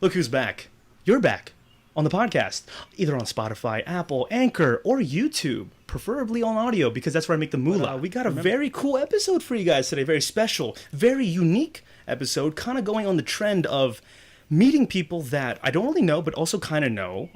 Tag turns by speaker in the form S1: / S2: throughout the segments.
S1: Look who's back. You're back on the podcast, either on Spotify, Apple, Anchor, or YouTube, preferably on audio because that's where I make the moolah. We got a very cool episode for you guys today, very special, very unique episode, kind of going on the trend of meeting people that I don't really know, but also kind of know.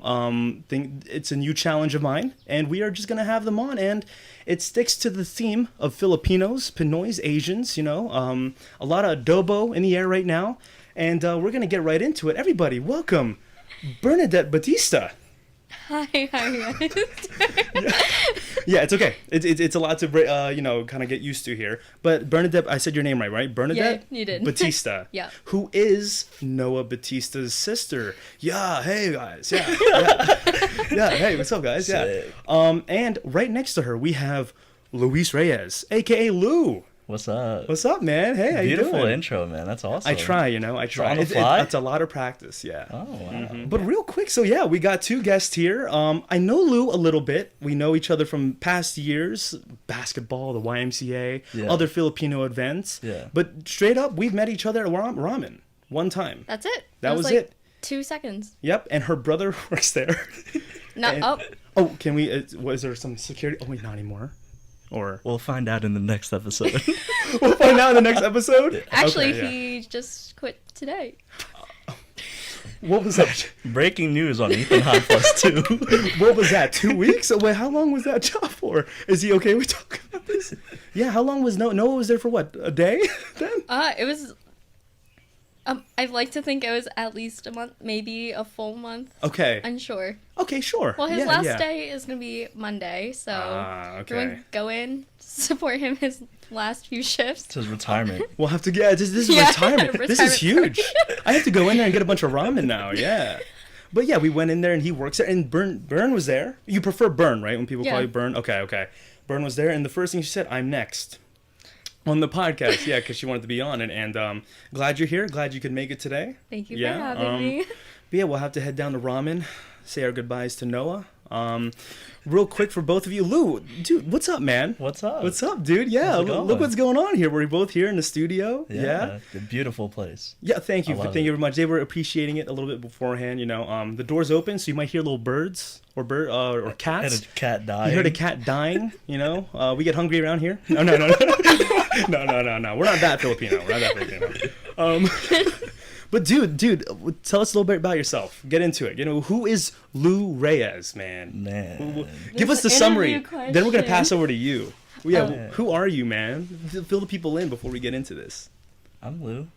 S1: It's a new challenge of mine, and we are just going to have them on, and it sticks to the theme of Filipinos, Pinoys, Asians, you know, a lot of adobo in the air right now, and we're going to get right into it. Everybody, welcome Bernadette Bautista.
S2: Hi guys.
S1: Yeah, it's okay. It's a lot to kind of get used to here. But Bernadette, I said your name right? Bernadette.
S2: Yeah, you did.
S1: Bautista.
S2: Yeah.
S1: Who is Noah Bautista's sister? Yeah. Hey guys. Yeah. Yeah. Hey, what's up, guys? Yeah. And right next to her we have Luis Reyes, aka Lou.
S3: What's up?
S1: What's up, man? Hey, how you doing?
S3: Beautiful intro, man. That's awesome.
S1: I try.
S3: On the fly?
S1: It's a lot of practice, yeah.
S3: Oh, wow.
S1: Mm-hmm. But real quick, so yeah, we got two guests here. I know Lou a little bit. We know each other from past years, basketball, the YMCA, other Filipino events.
S3: Yeah.
S1: But straight up, we've met each other at ramen one time.
S2: That's it.
S1: That was
S2: like
S1: it.
S2: 2 seconds.
S1: Yep, and her brother works there.
S2: Oh,
S1: can we? Was there some security? Oh wait, not anymore. Or
S3: we'll find out in the next episode.
S1: We'll find out in the next episode?
S2: actually,
S1: Okay,
S2: he just quit today.
S1: What was that?
S3: Breaking news on Ethan High Plus 2.
S1: What was that? 2 weeks? Oh, wait, how long was that job for? Is he okay with talking about this? Yeah, how long was Noah was there for what? A day then?
S2: It was. I'd like to think it was at least a month, maybe a full month.
S1: Okay.
S2: Unsure.
S1: Okay, sure.
S2: Well, his last day is gonna be Monday, so
S1: okay.
S2: we're gonna go in, support him his last few shifts.
S3: It's his retirement.
S1: We'll have to get this is retirement. This is huge. I have to go in there and get a bunch of ramen now. Yeah. But yeah, we went in there and he works there, and Bern was there. You prefer Bern, right? When people call you Bern. Okay. Bern was there, and the first thing she said, "I'm next." On the podcast, yeah, because she wanted to be on it, and glad you're here. Glad you could make it today.
S2: Thank you for having me.
S1: But yeah, we'll have to head down to ramen, say our goodbyes to Noah. Real quick for both of you, Lou, dude, what's up, man?
S3: What's up?
S1: What's up, dude? Yeah, look what's going on here. We're both here in the studio. Yeah.
S3: A beautiful place.
S1: Yeah, thank you very much. They were appreciating it a little bit beforehand. You know, the door's open, so you might hear little birds or cats.
S3: And a cat dying.
S1: You heard a cat dying. You know, we get hungry around here. No. No. We're not that Filipino. But dude, tell us a little bit about yourself. Get into it. You know, who is Lou Reyes, man? Give us the summary. Then we're gonna pass over to you. Yeah, who are you, man? Fill the people in before we get into this.
S3: I'm Lou.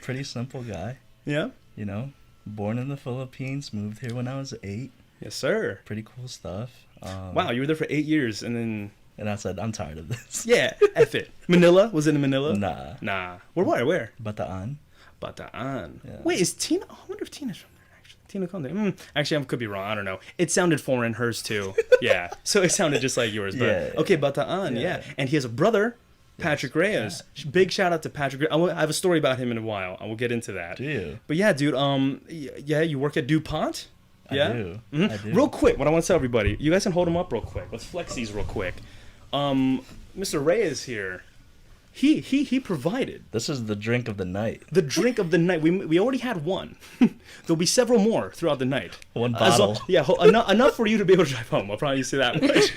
S3: Pretty simple guy.
S1: Yeah.
S3: You know, born in the Philippines, moved here when I was 8.
S1: Yes, sir.
S3: Pretty cool stuff.
S1: Wow, you were there for 8 years, and then.
S3: And I said, I'm tired of this.
S1: Yeah, F it. Manila? Was it in Manila?
S3: Nah.
S1: Where?
S3: Bataan.
S1: Yeah. Wait, is Tina? Oh, I wonder if Tina's from there, actually. Tina Conde. Actually, I could be wrong. I don't know. It sounded foreign, hers too. Yeah. So it sounded just like yours. But okay, Bataan, yeah. And he has a brother, Patrick Reyes. Yeah. Big shout out to Patrick Reyes. I have a story about him in a while. I will get into that.
S3: Do you?
S1: But yeah, dude, you work at DuPont? Yeah?
S3: I do.
S1: Mm-hmm.
S3: I do.
S1: Real quick, what I want to tell everybody, you guys can hold him up real quick. Let's flex these real quick. Mr. Reyes here, he provided.
S3: This is the drink of the night.
S1: The drink of the night. We already had one. There'll be several more throughout the night.
S3: One bottle.
S1: Enough for you to be able to drive home. I'll probably say that much.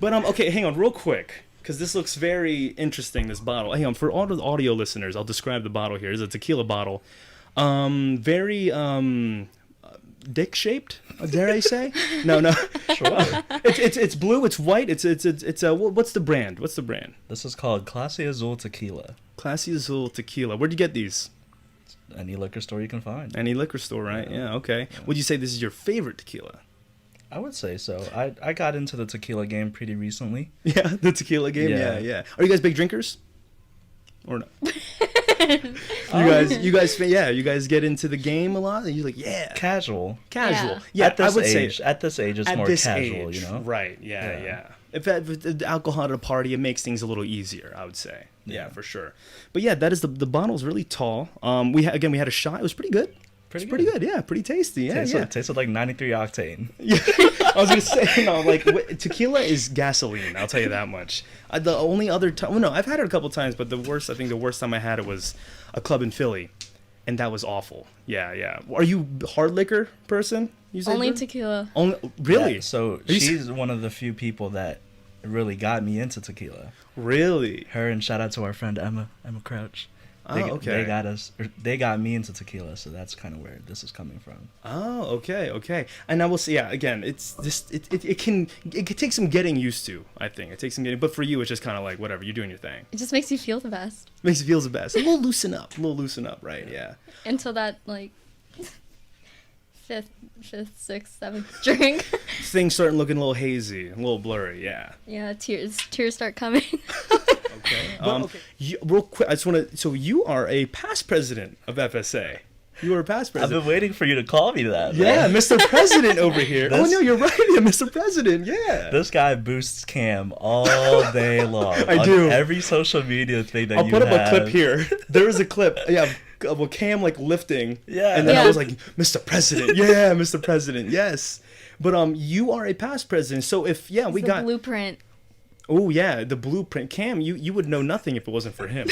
S1: But okay, hang on real quick, because this looks very interesting, this bottle. Hang on, for all the audio listeners, I'll describe the bottle here. It's a tequila bottle. Very dick shaped, dare I say? No.
S3: Sure.
S1: It's blue, it's white, it's what's the brand?
S3: This is called Classy Azul Tequila.
S1: Classy Azul Tequila. Where'd you get these?
S3: Any liquor store you can find.
S1: Any liquor store, right? Yeah, okay. Yeah. Would you say this is your favorite tequila?
S3: I would say so. I got into the tequila game pretty recently.
S1: Yeah, the tequila game? Yeah. Are you guys big drinkers? Or no? You guys get into the game a lot, and you're like, casual. Yeah,
S3: at this age, it's more casual, you know.
S1: Right? Yeah. If alcohol at a party, it makes things a little easier, I would say. Yeah, for sure. But yeah, that is the bottle's really tall. We had a shot. It was pretty good. Pretty good. Yeah, pretty tasty. Yeah,
S3: tasted like 93 octane.
S1: Yeah, I was gonna say, tequila is gasoline. I'll tell you that much. The only other time, I've had it a couple times, but the worst time I had it was a club in Philly, and that was awful. Yeah, yeah. Are you hard liquor person? You say,
S2: Only
S1: Bern?
S2: tequila.
S1: Only really?
S3: Yeah, so
S1: Are you
S3: she's one of the few people that really got me into tequila.
S1: Really?
S3: Her, and shout out to our friend Emma Crouch.
S1: Okay.
S3: They got me into tequila, so that's kind of where this is coming from.
S1: Oh, okay. And I will say, yeah, again, it's just it can take some getting used to. I think it takes some getting, but for you, it's just kind of like whatever, you're doing your thing.
S2: It just makes you feel the best.
S1: Makes you feel the best. A little loosen up, right? Yeah.
S2: Until that, like, fifth, sixth, seventh drink.
S1: Things starting looking a little hazy, a little blurry. Yeah.
S2: Yeah, tears start coming.
S1: Okay. Real quick, I just want to. So you are a past president of FSA. You are a past
S3: I've
S1: president.
S3: been waiting for you to call me that.
S1: Yeah,
S3: man.
S1: Mr. President over here. Oh no, you're right, yeah, Mr. President. Yeah.
S3: This guy boosts Cam all day long.
S1: I do.
S3: Every social media thing that
S1: I'll
S3: you
S1: put up
S3: have.
S1: a clip here. There is a clip. Yeah, of Cam like lifting.
S3: Yeah.
S1: And then I
S2: Yeah.
S1: was like, Mr. President. Yeah, Mr. President. Yes. But you are a past president. So if we
S2: The
S1: got.
S2: blueprint.
S1: Oh yeah, the blueprint. Cam, you would know nothing if it wasn't for him.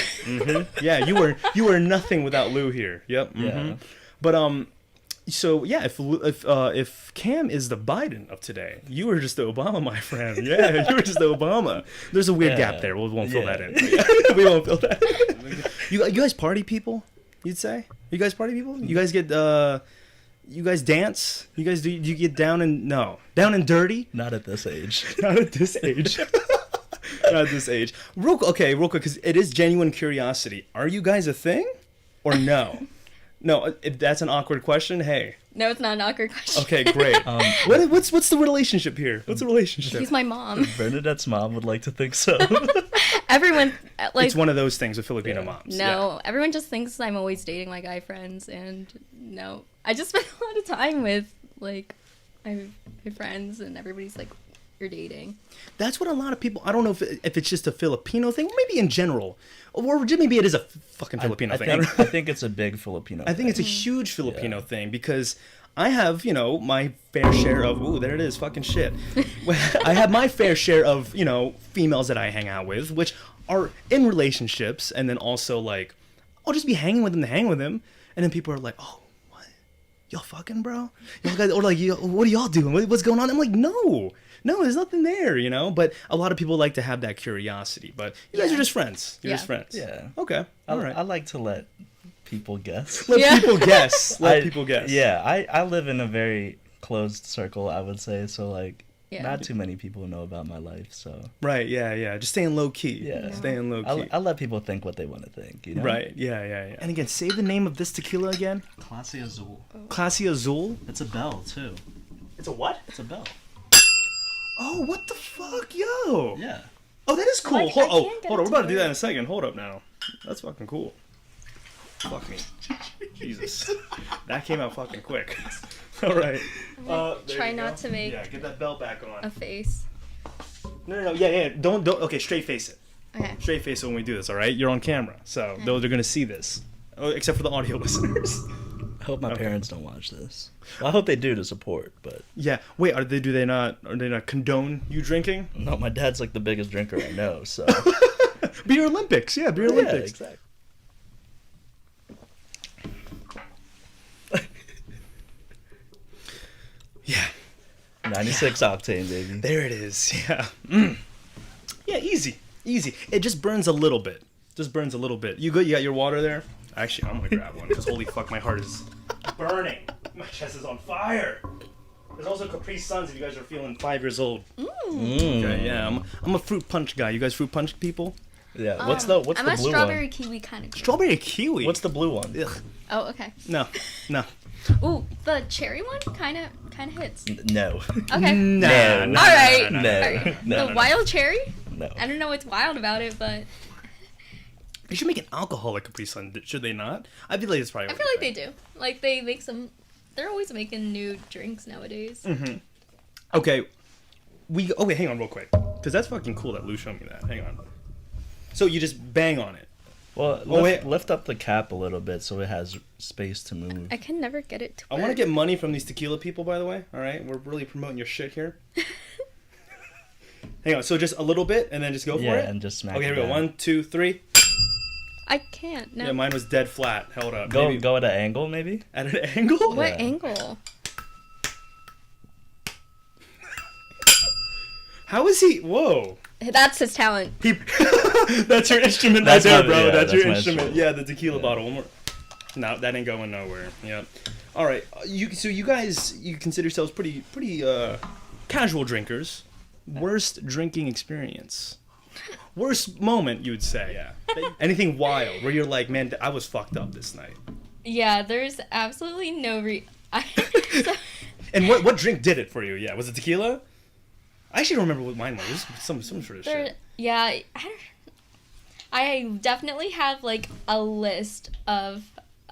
S1: Yeah, you were nothing without Lou here. Yep.
S3: Yeah.
S1: But so yeah, if Cam is the Biden of today, you were just the Obama, my friend. Yeah, you were just the Obama. There's a weird gap there. We won't fill that in. We won't fill that in. You guys party people? You'd say? You guys party people? You guys get you guys dance? You guys do you get down and dirty?
S3: Not at this age.
S1: Not at this age. Not at this age. Real quick, because it is genuine curiosity. Are you guys a thing, or no? No, if that's an awkward question, hey.
S2: No, it's not an awkward question.
S1: Okay, great. What's the relationship here? What's the relationship?
S2: He's my mom.
S3: Bernadette's mom would like to think so.
S2: Everyone, like,
S1: It's one of those things with Filipino moms.
S2: no, everyone just thinks I'm always dating my guy friends, and no, I just spend a lot of time with like my friends, and everybody's like, "You're dating."
S1: That's what a lot of people. I don't know if it's just a Filipino thing, or maybe in general, or maybe it is a fucking Filipino thing.
S3: I think it's a big Filipino.
S1: I think it's a huge Filipino thing because I have, my fair share of, ooh, there it is, fucking shit. I have my fair share of, females that I hang out with, which are in relationships, and then also, like, I'll just be hanging with them to hang with them, and then people are like, oh, what? Y'all fucking, bro? Y'all guys, or like, what are y'all doing? What's going on? I'm like, no, there's nothing there, But a lot of people like to have that curiosity, but you guys are just friends. You're just friends.
S3: Yeah.
S1: Okay, all right.
S3: I like to let people guess.
S1: Let people guess. Let people guess.
S3: Yeah, I live in a very closed circle, I would say. So, like,
S2: Yeah.
S3: not too many people know about my life. So,
S1: Right, yeah. Just staying low key.
S3: Yeah.
S1: Staying low key.
S3: I let people think what they want to think,
S1: Right, yeah. And again, say the name of this tequila again.
S3: Classy Azul.
S1: Classy Azul.
S3: It's a bell, too.
S1: It's a what?
S3: It's a bell.
S1: Oh, what the fuck, yo?
S3: Yeah.
S1: Oh, that is cool.
S2: Like,
S1: hold
S2: I
S1: on,
S2: can't get
S1: we're
S2: it to
S1: about to do that
S2: work.
S1: in a second. Hold up now. That's fucking cool. Fuck me. Jesus. That came out fucking quick. All right. There
S2: Try
S1: you
S2: not
S1: go.
S2: to make
S1: Yeah, get that belt back on.
S2: a face.
S1: No. Yeah. Don't. Okay, straight face it.
S2: Okay.
S1: Straight face it when we do this, all right? You're on camera, so they're going to see this. Oh, except for the audio listeners.
S3: I hope my parents don't watch this. Well, I hope they do to support, but
S1: Yeah. Wait, are they not condone you drinking?
S3: no, my dad's like the biggest drinker I know, so.
S1: Beer Olympics. Yeah, Beer
S3: Yeah,
S1: Olympics.
S3: exactly.
S1: Yeah.
S3: 96 octane, baby.
S1: There it is. Yeah. Yeah, easy. It just burns a little bit. You good? You got your water there? Actually, I'm gonna grab one because holy fuck, my heart is burning. My chest is on fire. There's also Capri Suns if you guys are feeling 5 years old. Okay, yeah, I'm a fruit punch guy. You guys fruit punch people?
S3: Yeah. What's the
S2: I'm
S3: blue
S2: a strawberry
S3: one?
S2: kiwi kind of.
S1: Strawberry kiwi.
S3: What's the blue one?
S1: Ugh.
S2: Oh, okay.
S1: No.
S2: Ooh, the cherry one kind of hits.
S3: No.
S2: Okay.
S1: Nah.
S3: No.
S2: All right.
S3: No.
S2: All right.
S3: No.
S2: The wild cherry?
S3: No.
S2: I don't know what's wild about it, but
S1: They should make an alcoholic Capri Sun, should they not? I feel like it's probably.
S2: I feel like they do. Like they make some. They're always making new drinks nowadays.
S1: Okay. Wait, hang on real quick. Because that's fucking cool that Lou showed me that. Hang on. So you just bang on it.
S3: Well, lift up the cap a little bit so it has space to move.
S2: I can never get it to
S1: I
S2: work.
S1: want to get money from these tequila people, by the way. All right? We're really promoting your shit here. Hang on. So just a little bit and then just go for it?
S3: Yeah, and just smack
S1: Okay,
S3: it
S1: here we go.
S3: down.
S1: 1, 2, 3.
S2: I can't. No.
S1: Yeah, mine was dead flat. Held up.
S3: Go
S1: Maybe
S3: go at an angle, maybe.
S1: at an angle.
S2: What
S3: Yeah.
S2: angle?
S1: How is he? Whoa.
S2: That's his talent.
S1: He, that's your instrument
S3: That's
S1: right there,
S3: my-
S1: bro.
S3: yeah,
S1: that's your
S3: that's my
S1: instrument.
S3: instrument.
S1: Yeah, the tequila
S3: Yeah.
S1: bottle. One more. No, that ain't going nowhere. Yep. All right. So you guys, you consider yourselves pretty casual drinkers. Worst drinking experience. Worst moment, you would say. Yeah. Anything wild where you're like, man, I was fucked up this night.
S2: Yeah, there's absolutely no so,
S1: And what drink did it for you? Yeah, was it tequila? I actually don't remember what mine was. It was some sort of shit.
S2: yeah, I definitely have like a list of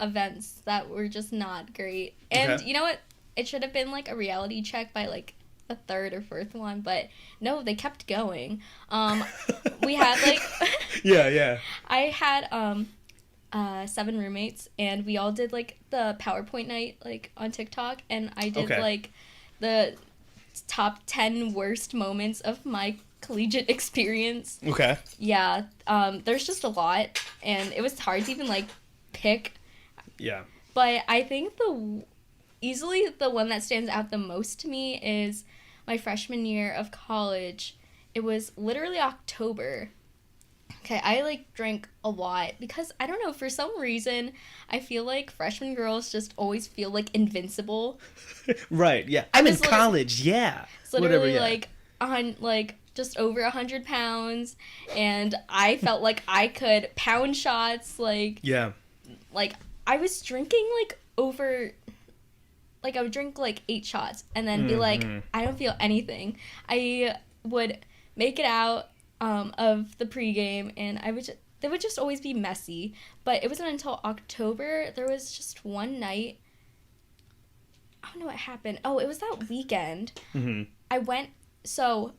S2: events that were just not great. And
S1: Okay.
S2: you know what? It should have been like a reality check by like the third or fourth one, but no, they kept going. We had like
S1: Yeah.
S2: I had 7 roommates, and we all did like the PowerPoint night like on TikTok, and I did
S1: Okay.
S2: like the top 10 worst moments of my collegiate experience.
S1: Okay.
S2: Yeah, there's just a lot, and it was hard to even like pick,
S1: Yeah.
S2: but I think easily the one that stands out the most to me is my freshman year of college. It was literally October. Okay, I like drank a lot because I don't know, for some reason I feel like freshman girls just always feel like invincible.
S1: Right. Yeah. I'm in
S2: It's literally-
S1: college. Yeah.
S2: It's literally
S1: yeah.
S2: like just over 100 pounds, and I felt like I could pound shots like
S1: Yeah.
S2: I was drinking like over, like I would drink like 8 shots and then be like, I don't feel anything. I would make it out of the pregame, and they would just always be messy. But it wasn't until October, there was just one night, I don't know what happened. Oh, it was that weekend.
S1: Mm-hmm.
S2: I went, so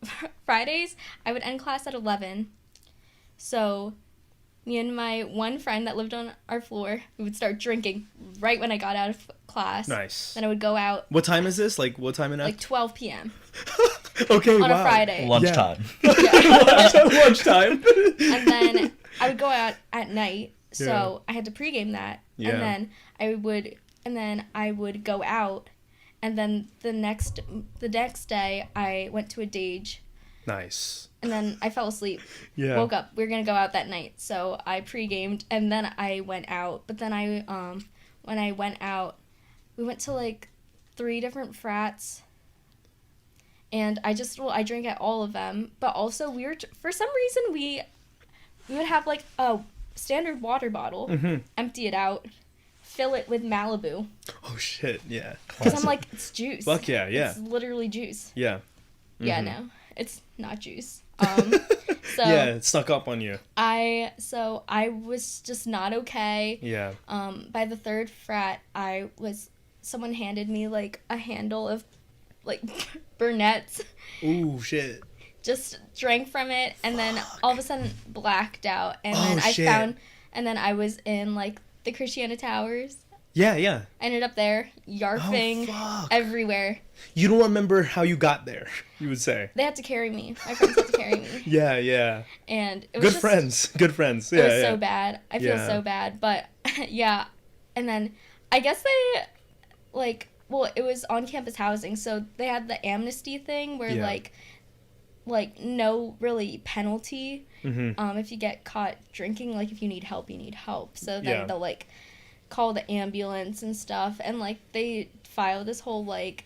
S2: Fridays, I would end class at 11. So me and my one friend that lived on our floor, we would start drinking right when I got out of class.
S1: Nice.
S2: Then I would go out
S1: What time is this? Like, what time in
S2: like 12 p.m.
S1: Okay,
S2: on
S1: wow.
S2: a Friday.
S3: Lunchtime.
S1: Lunchtime.
S2: And then I would go out at night, so
S1: Yeah.
S2: I had to pregame that.
S1: Yeah.
S2: And then I would go out, and then the next day I went to a dage,
S1: Nice.
S2: and then I fell asleep.
S1: Yeah.
S2: Woke up. We were gonna go out that night, so I pre-gamed, and then I went out. But then when I went out, we went to like 3 different frats, and I drank at all of them. But also for some reason we would have like a standard water bottle, empty it out, fill it with Malibu,
S1: Oh shit. Yeah.
S2: because I'm like, it's juice.
S1: Fuck yeah. Yeah.
S2: It's literally juice.
S1: Yeah.
S2: Yeah, no, it's not juice. So
S1: Yeah. It stuck up on you.
S2: I was just not okay.
S1: Yeah.
S2: By the 3rd frat, someone handed me like a handle of like Burnett's,
S1: Ooh shit.
S2: just drank from it, and then all of a sudden blacked out, and
S1: Oh,
S2: then
S1: shit.
S2: I was in like the Christiana Towers.
S1: Yeah. Yeah.
S2: I ended up there, yarfing
S1: fuck.
S2: everywhere.
S1: You don't remember how you got there, you would say.
S2: They had to carry me. My friends had to carry me,
S1: Yeah. Yeah.
S2: and it was
S1: Good
S2: just,
S1: friends. Good friends. Yeah.
S2: It was
S1: yeah.
S2: so bad. I feel
S1: Yeah.
S2: so bad. But yeah. And then I guess they it was on campus housing, so they had the amnesty thing where
S1: Yeah.
S2: like no really penalty
S1: Mm-hmm.
S2: if you get caught drinking. Like if you need help, you need help. So then
S1: Yeah.
S2: they'll like call the ambulance and stuff, and like they file this whole like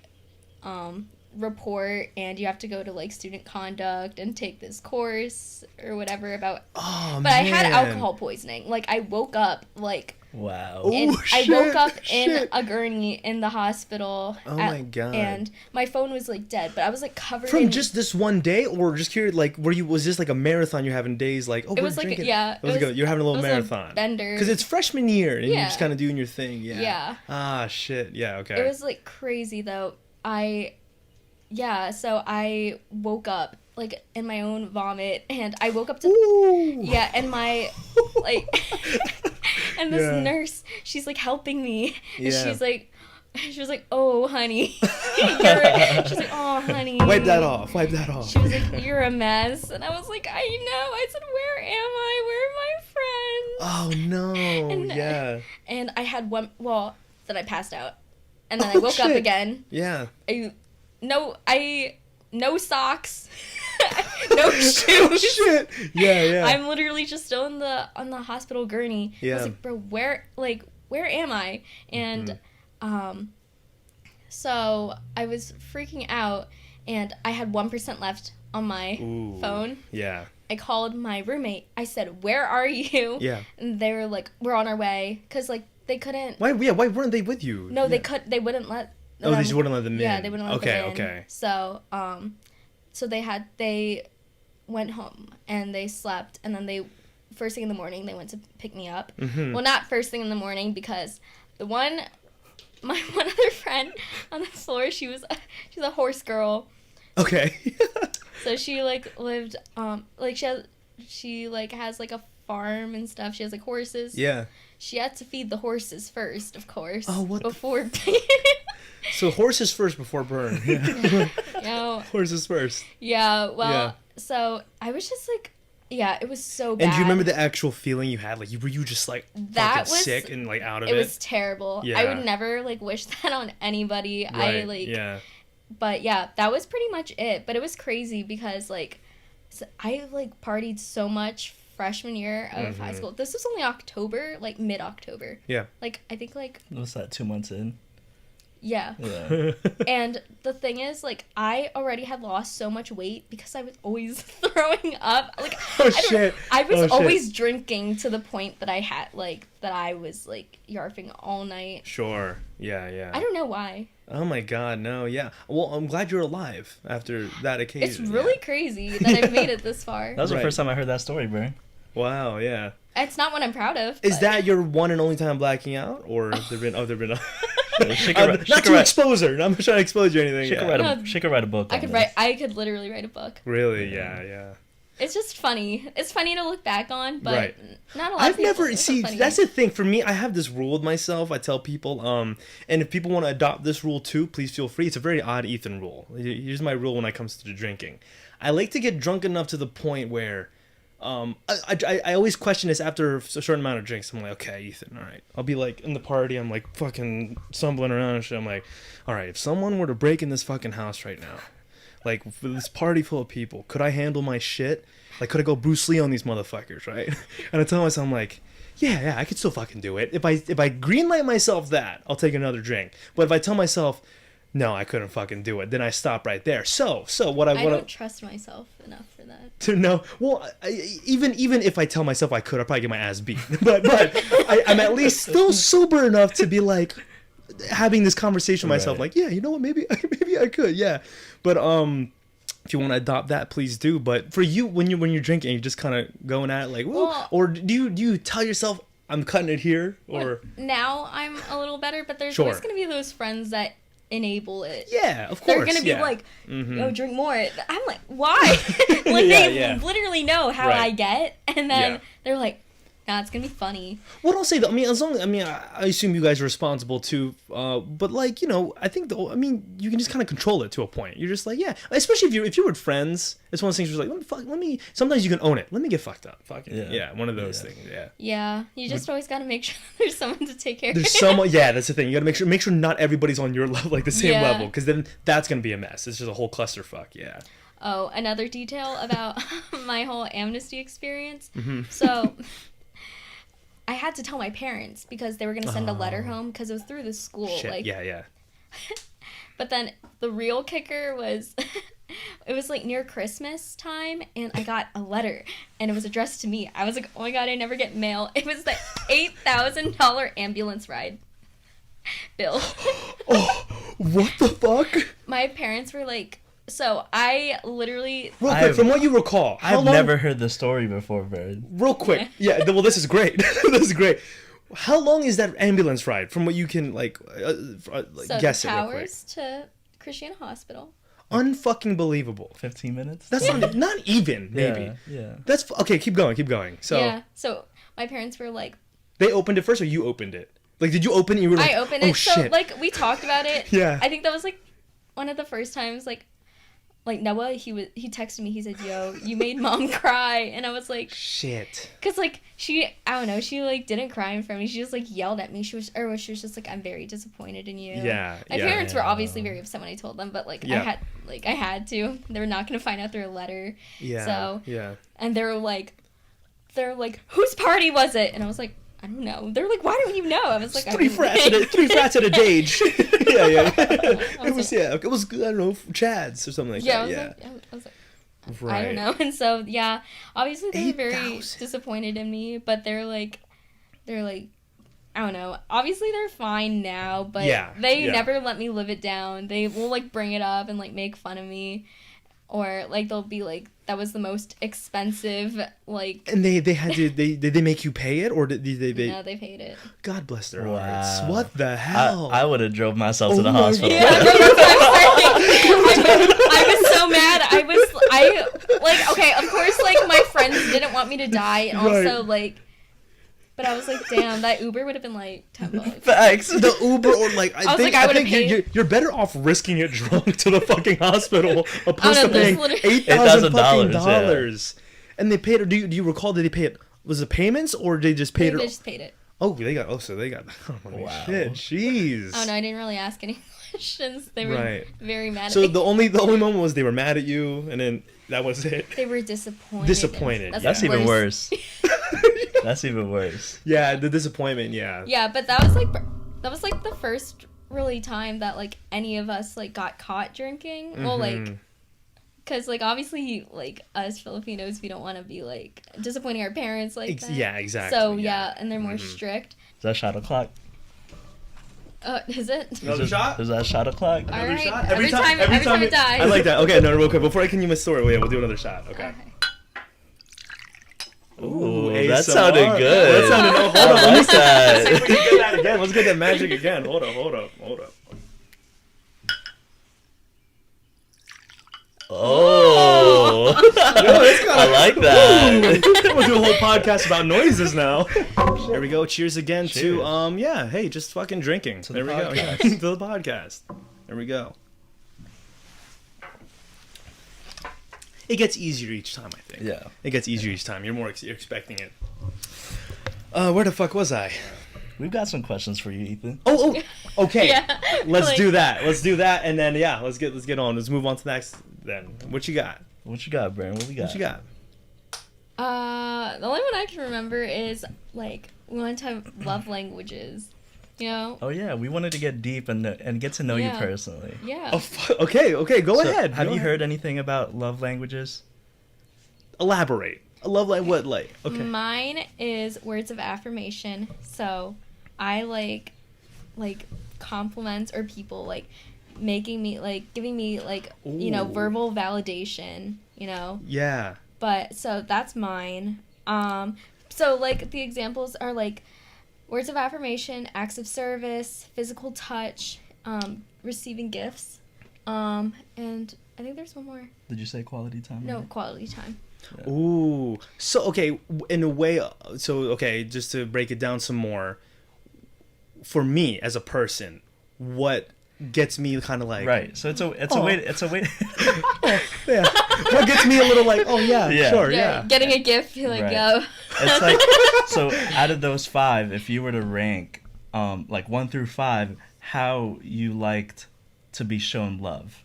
S2: report, and you have to go to like student conduct and take this course or whatever about.
S1: Oh
S2: But I had
S1: man.
S2: alcohol poisoning. Like I woke up like
S3: Wow.
S1: Ooh,
S2: I woke
S1: shit,
S2: up in
S1: shit.
S2: a gurney in the hospital.
S1: Oh my God.
S2: And my phone was like dead, but I was like covered
S1: From
S2: in.
S1: just this one day, or just curious, like, was this like a marathon you're having days like, oh,
S2: It
S1: we're
S2: was like
S1: drinking?
S2: yeah.
S1: It was like you're having a little
S2: it was
S1: marathon.
S2: bender.
S1: Because it's freshman year, and you're
S2: Yeah.
S1: just kind of doing your thing. Yeah.
S2: Yeah.
S1: Ah, shit. Yeah, okay.
S2: It was like crazy though. So I woke up like in my own vomit, and I woke up to
S1: Ooh.
S2: yeah, and my like and this
S1: Yeah.
S2: nurse, she's like helping me, and
S1: Yeah.
S2: she was like, oh honey, she's like, oh honey,
S1: Wipe that off. Wipe that off.
S2: She was like, you're a mess, and I was like, I know. I said, where am I? Where are my
S1: Oh no. Yeah.
S2: And I had one. Well, then I passed out, and then I woke up again.
S1: Yeah.
S2: No socks, no shoes.
S1: Oh shit. Yeah.
S2: I'm literally just still on the hospital gurney.
S1: Yeah.
S2: I was like, bro, where am I? And so I was freaking out, and I had 1% left on my phone.
S1: Yeah.
S2: I called my roommate. I said, "Where are you?"
S1: Yeah.
S2: And they were like, "We're on our way," because like they couldn't.
S1: Why? Yeah. Why weren't they with you?
S2: No, they wouldn't let.
S1: Oh, they just wouldn't let them in.
S2: Yeah, they wouldn't let them in.
S1: Okay.
S2: So, so they went home and they slept, and then first thing in the morning they went to pick me up.
S1: Mm-hmm.
S2: Well, not first thing in the morning, because my one other friend on the floor, she's a horse girl.
S1: Okay.
S2: So she lived she has like a farm and stuff. She has like horses.
S1: Yeah.
S2: She had to feed the horses first, of course.
S1: Oh, what?
S2: Before.
S1: So horses first before Bern. Yeah. Horses first.
S2: Yeah. Well. So I was just like, yeah, it was so bad.
S1: And do you remember the actual feeling you had? Like, were you just like
S2: that was
S1: sick and like out of it?
S2: It was terrible.
S1: Yeah.
S2: I would never like wish that on anybody.
S1: Right. Yeah.
S2: But yeah, that was pretty much it. But it was crazy because like, I like partied so much freshman year of high school. This was only October, like mid-October.
S1: Yeah.
S2: Like I think like.
S3: What's that? 2 months in.
S2: Yeah. And the thing is, like, I already had lost so much weight because I was always throwing up. Like, I was always drinking to the point that I was like yarfing all night.
S1: Sure. Yeah.
S2: I don't know why.
S1: Oh my God, no, yeah. Well, I'm glad you're alive after that occasion.
S2: It's really crazy that I've made it this far.
S3: That was the first time I heard that story, Bern.
S1: Wow, yeah.
S2: It's not what I'm proud of.
S1: Is that your one and only time blacking out, or have there been other? Not to expose her. I'm not trying to expose you or anything.
S3: She could write a book.
S2: I could literally write a book.
S1: Really? Yeah.
S2: It's just funny. It's funny to look back on, but not a lot.
S1: I've never that's the thing for me. I have this rule with myself. I tell people, and if people want to adopt this rule too, please feel free. It's a very odd Ethan rule. Here's my rule when it comes to drinking. I like to get drunk enough to the point where. I always question this after a certain amount of drinks. I'm like, okay, Ethan, all right. I'll be like in the party. I'm like fucking stumbling around and shit. I'm like, all right, if someone were to break in this fucking house right now, like for this party full of people, could I handle my shit? Like, could I go Bruce Lee on these motherfuckers, right? And I tell myself, I'm like, yeah, I could still fucking do it. If I greenlight myself that, I'll take another drink. But if I tell myself, no, I couldn't fucking do it, then I stop right there. So what I
S2: don't trust myself enough for that.
S1: To know, well, even if I tell myself I could, I'll probably get my ass beat. but I'm at least still sober enough to be like having this conversation with myself, like, yeah, you know what, maybe I could, yeah. But if you want to adopt that, please do. But for you, when you're drinking, you're just kind of going at it like, well, or do you tell yourself I'm cutting it here, or
S2: now I'm a little better, but there's always gonna be those friends that enable it.
S1: Yeah, of course.
S2: They're gonna be like, yo, drink more. I'm like, why? Like they literally know how I get, and then they're like, nah, it's gonna be funny.
S1: Well, I'll say though. I assume you guys are responsible too. But like, you know, I think you can just kind of control it to a point. You're just like, yeah. Especially if you're with friends, it's one of those things where it's like, let me. Sometimes you can own it. Let me get fucked up. Fuck it. Yeah. One of those things. Yeah.
S2: Yeah. You just always gotta make sure there's someone to take care of.
S1: There's someone. Yeah, that's the thing. You gotta make sure not everybody's on your level, like the same level, because then that's gonna be a mess. It's just a whole clusterfuck. Yeah.
S2: Oh, another detail about my whole amnesty experience. So. I had to tell my parents because they were going to send a letter home because it was through the school.
S1: Shit.
S2: Like,
S1: yeah.
S2: But then the real kicker was, it was like near Christmas time, and I got a letter, and it was addressed to me. I was like, oh my God, I never get mail. It was the $8,000 ambulance ride bill.
S1: Oh, what the fuck?
S3: My
S2: parents were like, so I literally...
S1: Real quick, from what you recall,
S3: I've never heard this story before, Bern.
S1: Real quick. Yeah, well, this is great. This is great. How long is that ambulance ride from what you can, guess it real quick?
S2: So Towers to Christiana Hospital.
S1: Unfucking believable.
S3: 15 minutes?
S1: That's not even, maybe.
S3: Yeah.
S1: That's... Okay, keep going. So
S2: yeah, so my parents were like...
S1: They opened it first, or you opened it? Like, did you open it and you were like,
S2: I opened it.
S1: Oh, shit.
S2: So, like, we talked about it.
S1: Yeah.
S2: I think that was, like, one of the first times, like... like Noah, he texted me, he said, yo, you made mom cry. And I was like,
S1: shit.
S2: Cause like I don't know, she like didn't cry in front of me. She just like yelled at me. She was just like, I'm very disappointed in you.
S1: Yeah.
S2: My parents were obviously very upset when I told them, but like I had to. They were not gonna find out through a letter.
S1: Yeah.
S2: So
S1: yeah.
S2: And they're like, whose party was it? And I was like, I don't know. They're like, why don't you know? I was like,
S1: three frats at a Dage. yeah. It was good. I don't know, Chad's or something like that.
S2: I was like,
S1: right.
S2: I don't know. And so yeah, obviously they were very
S1: 8,000.
S2: disappointed in me, but they're like, I don't know. Obviously they're fine now, but they never let me live it down. They will like bring it up and like make fun of me, or like they'll be like, that was the most expensive, like. And
S1: they had to did they make you pay it, or did they?
S2: No, they paid it.
S1: God bless their hearts. What the hell?
S3: I would have drove myself to the hospital.
S2: Yeah, I was so mad. I like, okay, of course, like my friends didn't want me to die, and also like. But I was like, damn, that Uber would have been like $10.
S3: Facts.
S1: The Uber, or like, I think you're better off risking it drunk to the fucking hospital opposed to paying $8,000. And they paid it. Do you recall? Did they pay it? Was it payments, or did they just pay it?
S2: They just paid it.
S1: Oh, so they got. Holy shit! Jeez.
S2: Oh no, I didn't really ask any questions. They were very mad.
S1: So
S2: at me.
S1: the only moment was they were mad at you, and then that was it.
S2: They were disappointed.
S3: That's even worse. That's even worse.
S1: Yeah, the disappointment. Yeah.
S2: Yeah, but that was like the first really time that like any of us like got caught drinking. Mm-hmm. Well, like, cause like obviously like us Filipinos, we don't want to be like disappointing our parents like that.
S1: Yeah, exactly.
S2: So yeah, and they're more strict.
S3: Is that shot o'clock?
S2: Is it?
S1: Another shot?
S3: Is that shot o'clock?
S2: Another
S1: shot?
S2: Every time it dies.
S1: I like that. Okay, no, real quick. Before I can use my story, we'll do another shot. Okay.
S3: Ooh, that sounded good.
S1: Hold on.
S3: I like that.
S1: Let's see if we can get that again. Let's get that magic again. Hold up.
S3: Oh. I like that.
S1: We'll do a whole podcast about noises now. There we go. Cheers again to hey, just fucking drinking. There we go. Yeah. To the podcast. There we go. It gets easier each time, I think.
S3: Yeah.
S1: It gets easier each time. You're expecting it. Where the fuck was I?
S3: We've got some questions for you, Ethan.
S1: Oh, okay.
S2: Yeah.
S1: Let's do that, and then let's get on. Let's move on to the next. Then what you got?
S3: What you got, Bern? What we got?
S1: What you got?
S2: The only one I can remember is like we wanted to have love languages. You know?
S3: Oh yeah, we wanted to get deep and get to know you personally.
S2: Yeah.
S1: Oh, okay, go ahead.
S3: Have you heard anything about love languages?
S1: Elaborate. A love language, what like? Okay.
S2: Mine is words of affirmation. So, I like compliments or people like making me like giving me like verbal validation. You know.
S1: Yeah.
S2: But so that's mine. So like the examples are like. Words of affirmation, acts of service, physical touch, receiving gifts, and I think there's one more.
S3: Did you say quality time?
S2: No, quality time.
S1: Yeah. Ooh. So, okay, in a way, just to break it down some more, for me as a person, what gets me kind of like...
S3: Right, so it's a way...
S1: yeah. What gets me a little like, sure, yeah.
S2: Getting a gift, you're like, yo.
S3: It's like, so out of those 5, if you were to rank, like 1 through 5, how you liked to be shown love.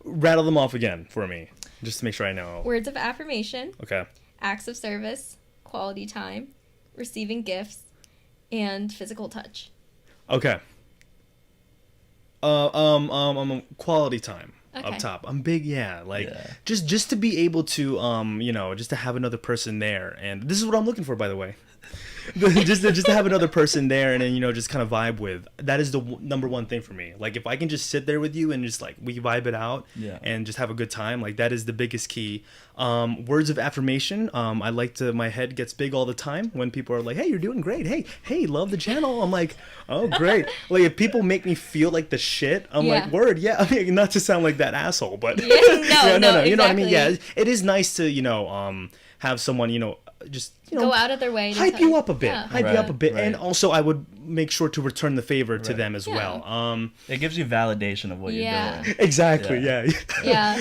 S1: Rattle them off again for me, just to make sure I know.
S2: Words of affirmation.
S1: Okay.
S2: Acts of service, quality time, receiving gifts, and physical touch.
S1: Okay. Quality time.
S2: Okay.
S1: Up top. I'm big, just to be able to just to have another person there, and this is what I'm looking for, by the way. just to have another person there, and then just kind of vibe with. That is the number one thing for me. Like if I can just sit there with you and just like we vibe it out, and just have a good time, like that is the biggest key. Words of affirmation. I like to. My head gets big all the time when people are like, "Hey, you're doing great. Hey, love the channel." I'm like, "Oh, great." Like if people make me feel like the shit, I'm like, "Word, yeah." I mean, not to sound like that asshole, but
S2: no.
S1: You know what I
S2: exactly.
S1: mean? Yeah, it is nice to have someone just
S2: go out of their way to
S1: hype you up a bit,
S3: Right.
S1: and also I would make sure to return the favor to them as well.
S3: It gives you validation of what you're doing.
S1: Exactly. Yeah.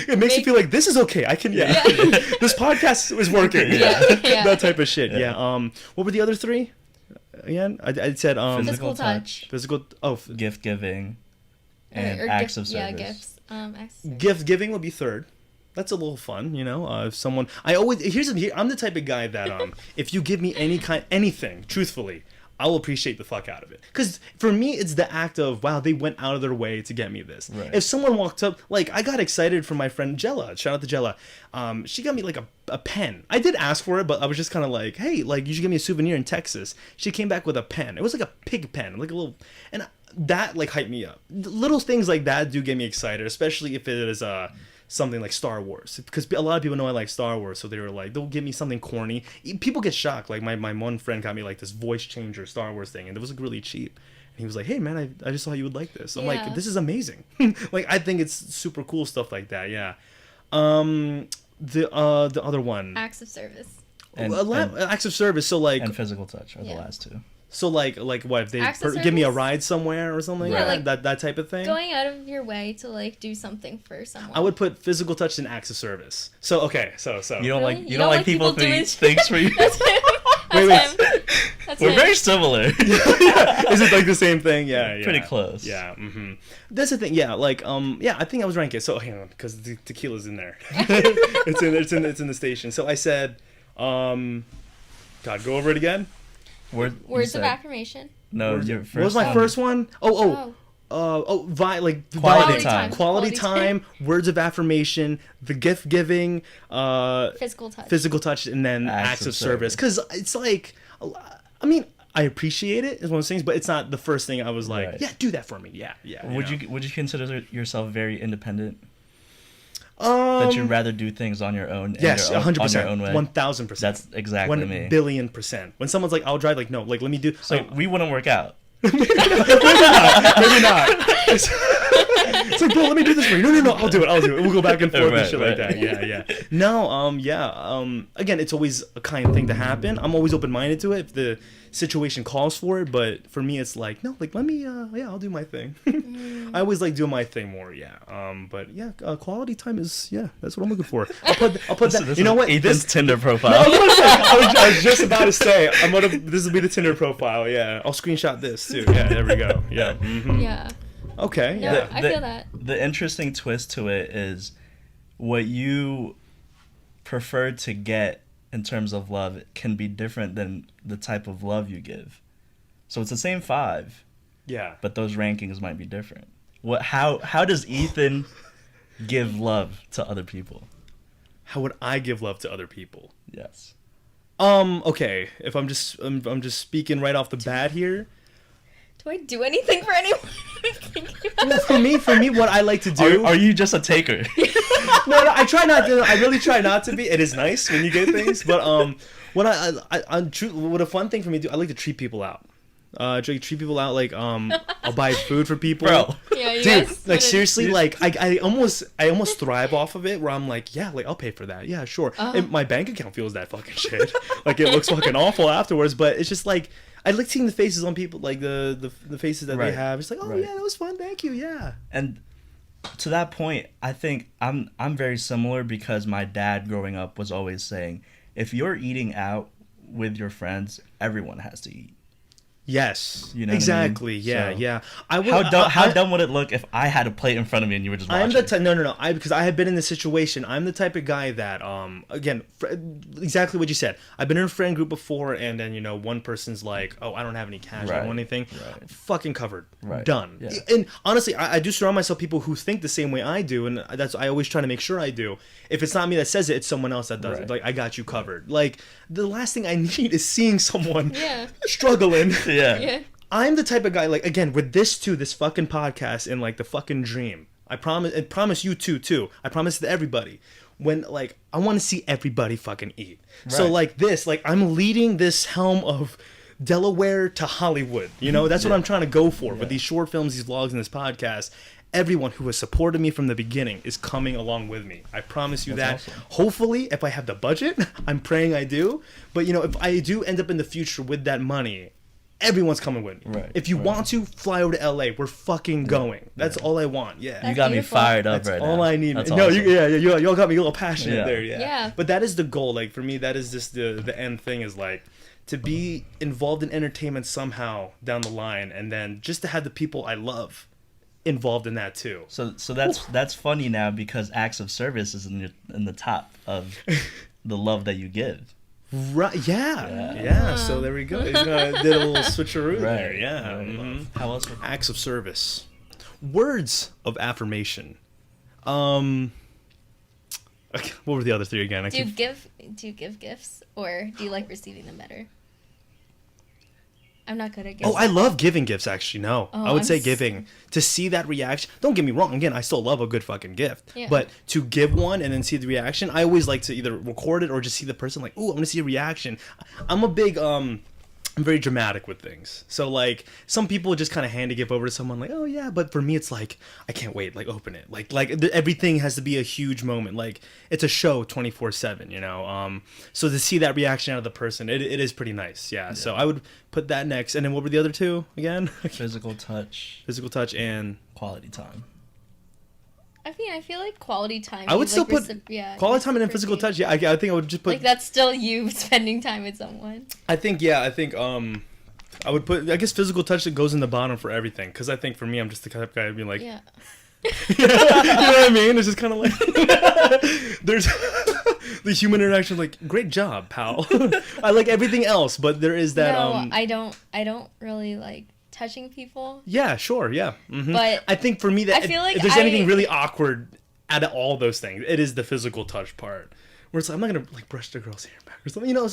S1: It makes you feel like this is okay. I can. This podcast is working. That type of shit. Yeah. What were the other three? Again, I said
S2: physical touch.
S3: Gift giving, and
S2: or
S3: acts of
S2: gifts.
S3: service.
S2: Yeah, gifts. Acts of service.
S1: Gift giving would be third. That's a little fun, if someone, I'm the type of guy that if you give me anything, truthfully, I'll appreciate the fuck out of it. Because for me, it's the act of, wow, they went out of their way to get me this.
S3: Right.
S1: If someone walked up, like, I got excited for my friend Jella. Shout out to Jella. She got me, like, a pen. I did ask for it, but I was just kind of like, hey, like, you should give me a souvenir in Texas. She came back with a pen. It was like a pig pen, like a little... And that, like, hyped me up. Little things like that do get me excited, especially if it is... something like Star Wars, because a lot of people know I like Star Wars, so they were like, they'll give me something corny. People get shocked. Like my one friend got me like this voice changer Star Wars thing, and it was like really cheap. And he was like, hey man, I just thought you would like this. I'm like, this is amazing. Like I think it's super cool stuff like that. Yeah. The other one,
S2: acts of service.
S1: Acts of service. So like,
S3: and physical touch are the last two.
S1: So like what if they give me a ride somewhere or something?
S2: Yeah, like
S1: that type of thing.
S2: Going out of your way to like do something for someone.
S1: I would put physical touch and acts of service. So okay, so
S3: you don't like people doing things for you.
S2: That's him.
S3: We're very similar.
S1: Is it like the same thing? Yeah.
S3: Pretty close.
S1: Yeah. Mm-hmm. That's the thing. Yeah, like I think I was ranking it. So hang on, because the tequila's in there. it's in the station. So I said, God, go over it again.
S2: Words of affirmation.
S3: No, your first.
S1: What was my first one? Quality time, words of affirmation, the gift giving, physical touch, and then acts of service. Because it's like, I mean, I appreciate it is one of those things, but it's not the first thing I was like, yeah, do that for me. Yeah.
S3: Would you consider yourself very independent? That you'd rather do things on your own.
S1: Yes, 100%,
S3: on your own way.
S1: 1,000%.
S3: That's exactly me.
S1: 1 billion%. When someone's like, "I'll drive," like, no, like, let me do.
S3: So we wouldn't work out.
S1: Maybe not. It's like, bro, let me do this for you. No, I'll do it. We'll go back and forth and shit like that. Yeah. No, again, it's always a kind thing to happen. I'm always open-minded to it if the situation calls for it, but for me, it's like, no, like, let me, I'll do my thing. I always like doing my thing more, but yeah, quality time is, that's what I'm looking for. I'll put that, you know what?
S3: Ethan's Tinder profile.
S1: No, I was just about to say, this will be the Tinder profile, I'll screenshot this too, there we go,
S2: Mm-hmm. Yeah.
S1: Okay,
S2: no, I feel that.
S3: The interesting twist to it is what you prefer to get in terms of love can be different than the type of love you give. So it's the same 5.
S1: Yeah.
S3: But those rankings might be different. How does Ethan give love to other people?
S1: How would I give love to other people?
S3: Yes.
S1: Okay, if I'm just speaking right off the bat here.
S2: Do I do anything for anyone?
S1: Well, for me, what I like to do.
S3: Are you just a taker?
S1: No, I try not to. I really try not to be. It is nice when you get things, but what what a fun thing for me to do, I like to treat people out. Treat people out like I'll buy food for people.
S3: Bro.
S2: Yeah, you
S1: dude,
S2: guys
S1: like seriously, like I almost thrive off of it. Where I'm like, yeah, like I'll pay for that. Yeah, sure. And my bank account feels that fucking shit. Like it looks fucking awful afterwards, but it's just like. I like seeing the faces on people, like the faces that they have. It's like, oh yeah, that was fun, thank you, yeah.
S3: And to that point, I think I'm very similar because my dad growing up was always saying, if you're eating out with your friends, everyone has to eat.
S1: Yes,
S3: you know
S1: exactly.
S3: What I mean?
S1: Yeah.
S3: How dumb would it look if I had a plate in front of me and you were just watching?
S1: I'm the type. No. Because I have been in this situation. I'm the type of guy that, again, exactly what you said. I've been in a friend group before, and then one person's like, "Oh, I don't have any cash. I don't want anything."
S3: Right.
S1: Fucking covered.
S3: Right.
S1: Done. Yeah. And honestly, I do surround myself with people who think the same way I do, and I always try to make sure I do. If it's not me that says it, it's someone else that does it. Like, I got you covered. Like, the last thing I need is seeing someone struggling.
S3: Yeah.
S1: I'm the type of guy, like, again, with this fucking podcast and, like, the fucking dream. I promise you too. I promise it to everybody. When, like, I want to see everybody fucking eat. Right. So, like, I'm leading this helm of Delaware to Hollywood. That's what I'm trying to go for with these short films, these vlogs, and this podcast. everyone who has supported me from the beginning is coming along with me. I promise you
S3: That's
S1: that.
S3: awesome.
S1: Hopefully, if I have the budget, I'm praying I do. But, you know, if I do end up in the future with that money, everyone's coming with me.
S3: Right,
S1: If you
S3: right.
S1: want to, fly over to LA. We're fucking going. That's all I want. Yeah.
S3: You
S2: That's
S3: got me
S2: beautiful.
S3: fired up
S1: That's
S3: right
S1: all
S3: now.
S1: I need.
S3: That's
S1: No,
S3: awesome.
S1: you all got me a little passionate
S3: Yeah.
S1: there. Yeah.
S2: Yeah.
S1: But that is the goal. Like for me, that is just the end thing is like to be involved in entertainment somehow down the line, and then just to have the people I love involved in that too.
S3: So that's funny now because acts of service is in the top of the love that you give.
S1: Right? Yeah. So there we go. Did a little switcheroo there. Yeah.
S3: Right.
S1: Mhm.
S3: How else?
S1: Acts of service, words of affirmation. Okay, what were the other three again?
S2: Do you give gifts, or do you like receiving them better? I'm not good at gifts.
S1: Oh, I love giving gifts, actually. No.
S2: Oh,
S1: I would
S2: I'm
S1: say
S2: s-
S1: giving. To see that reaction. Don't get me wrong. Again, I still love a good fucking gift.
S2: Yeah.
S1: But to give one and then see the reaction, I always like to either record it or just see the person like, ooh, I want to see a reaction. I'm a big, I'm very dramatic with things. So, like, some people just kind of hand a gift over to someone like, oh, yeah. But for me, it's like, I can't wait. Like, open it. Everything has to be a huge moment. Like, it's a show 24/7, you know? So to see that reaction out of the person, it is pretty nice. Yeah. So I would put that next. And then what were the other two again?
S3: Physical touch,
S1: Physical touch and
S3: quality time.
S2: I feel like quality time.
S1: I would
S2: you,
S1: still
S2: like,
S1: put quality time and then physical touch. Yeah, I think I would just put.
S2: Like that's still you spending time with someone.
S1: I think I would put. I guess physical touch that goes in the bottom for everything, because I think for me, I'm just the kind of guy to be like,
S2: Yeah.
S1: you know what I mean? It's just kind of like there's the human interaction. Like, great job, pal. I like everything else, but there is that.
S2: No, I don't really like touching people.
S1: Yeah, sure, yeah. Mhm.
S2: But
S1: I think for me that
S2: I feel like
S1: if there's anything really awkward out of all those things, it is the physical touch part. Where it's like, I'm not gonna like brush the girl's hair back or something, you know.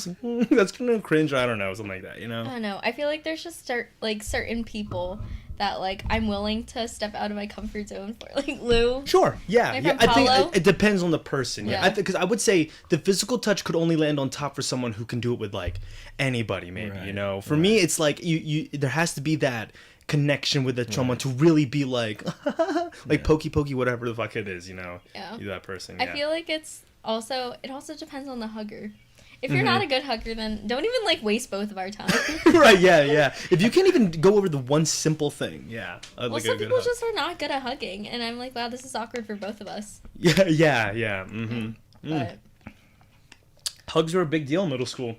S1: That's gonna cringe. I don't know, something like that, you know.
S2: I don't know. I feel like there's just certain people that like I'm willing to step out of my comfort zone for, like Lou.
S1: Sure. Yeah.
S2: My
S1: Yeah.
S2: friend
S1: I think
S2: Paulo.
S1: it depends on the person. Yeah.
S2: Yeah.
S1: Because I would say the physical touch could only land on top for someone who can do it with like anybody, maybe.
S3: Right,
S1: You know. For me, it's like you. There has to be that connection with someone to really be like, pokey, whatever the fuck it is. You know.
S2: Yeah.
S1: You that person.
S2: I
S1: Yeah.
S2: feel like it also depends on the hugger. If you're not a good hugger, then don't even like waste both of our time.
S1: Right. Yeah. If you can't even go over the one simple thing. Yeah.
S2: Well,
S1: like a
S2: some
S1: good
S2: people
S1: hug.
S2: just are not good at hugging, and I'm like, wow, this is awkward for both of us.
S1: Yeah. Mm-hmm.
S2: But
S1: Hugs were a big deal in middle school.